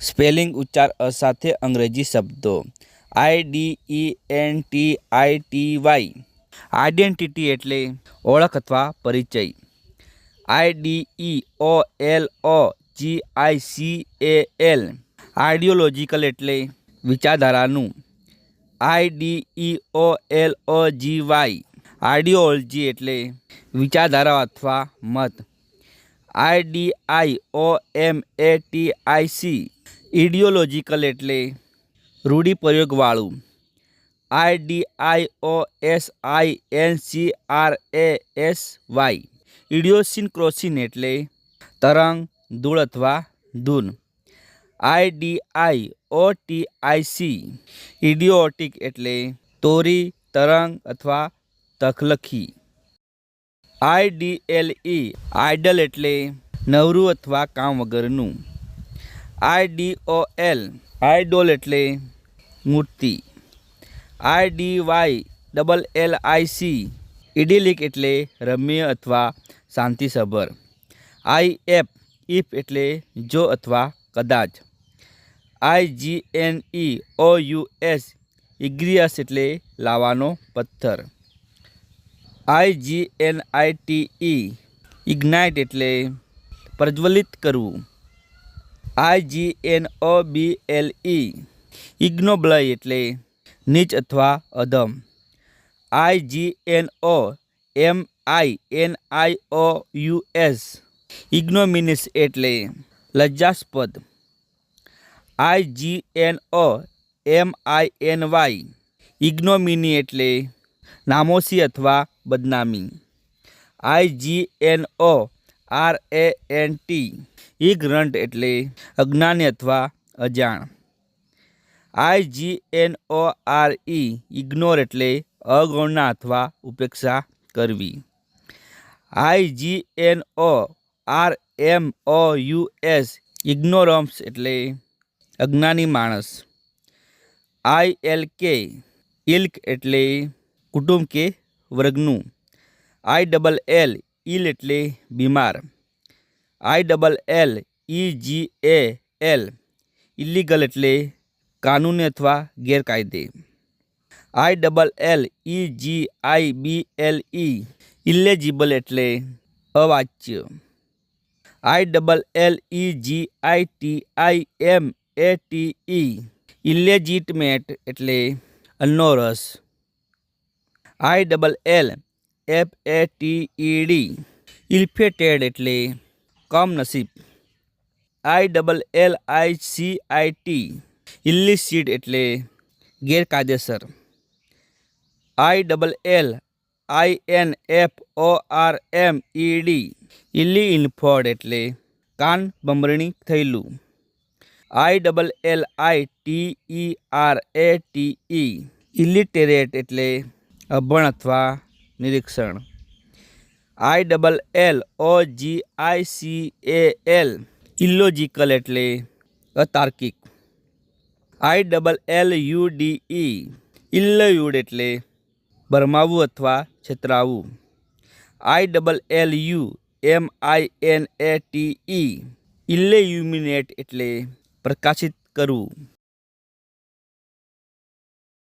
Spelling ઉચ્ચાર સાથે અંગ્રેજી શબ્દો IDENTITY આઇડેન્ટિટી એટલે ઓળખ અથવા પરિચય. IDEOLOGICAL આઇડિયોલોજિકલ એટલે વિચારધારાનું. IDEOLOGY આઇડિયોલોજી એટલે વિચારધારા અથવા મત. IDIOMATIC ઇડિયોલોજિકલ એટલે રૂઢિપ્રયોગવાળું. IDIOSINCRASY ઇડિયોસિન્ક્રોસિસ એટલે તરંગ, ધૂળ અથવા ધૂન. IDIOTIC ઇડિયોટિક એટલે તોરી, તરંગ અથવા તખલખી. IDLE આઇડલ એટલે નવરું અથવા કામ વગરનું. IDOL આઇડોલ એટલે મૂર્તિ. IDYLLIC ઇડિલિક એટલે રમ્ય અથવા શાંતિસભર. IF એટલે જો અથવા કદાચ. IGNEOUS ઇગ્નિયસ એટલે લાવાનો પથ્થર. IGNITE ઇગ્નાઇટ એટલે પ્રજ્વલિત કરવું. IGNOBLE ઇગ્નોબલ એટલે નીચ અથવા અધમ. IGNOMINIOUS ઇગ્નોમિનસ એટલે લજ્જાસ્પદ. IGNOMINY ઇગ્નોમિની એટલે નામોશી અથવા બદનામી. IGNORANT ઇગ્નરન્ટ એટલે અજ્ઞાની અથવા અજાણ. IGNORE ઇગ્નોર એટલે અવગણના અથવા ઉપેક્ષા કરવી. IGNORMOUS ઇગ્નોરમ્સ એટલે અજ્ઞાની માણસ. ILK ઇલ્ક એટલે કુટુંબ કે વર્ગનું. ILL ઇલ એટલે બીમાર. ILLEGAL ઇલીગલ એટલે કાનૂની અથવા ગેરકાયદે. ILLEGIBLE ઇલેજિબલ એટલે અવાચ્ય. ILLEGITIMATE ઇલેજિટમેટ એટલે અન્નનો રસ. ILLFATED ઇલ્ફેટેડ એટલે કમનસીબ. ILLICIT ઇલિસિટ એટલે ગેરકાયદેસર. ILLINFORMED ઇલી-ઇન્ફોર્ડ એટલે કાન બમરણી થયેલું. ILLITERATE ઇલિટેરેટ એટલે અભણ અથવા નિરીક્ષણ. ILLOGICAL ઇલોજિકલ એટલે અતાર્કિક. ILLUDE ઇલ્લયુડ એટલે ભરમાવું અથવા છેતરાવું. ILLUMINATE ઇલ્યુમિનેટ એટલે પ્રકાશિત કરવું.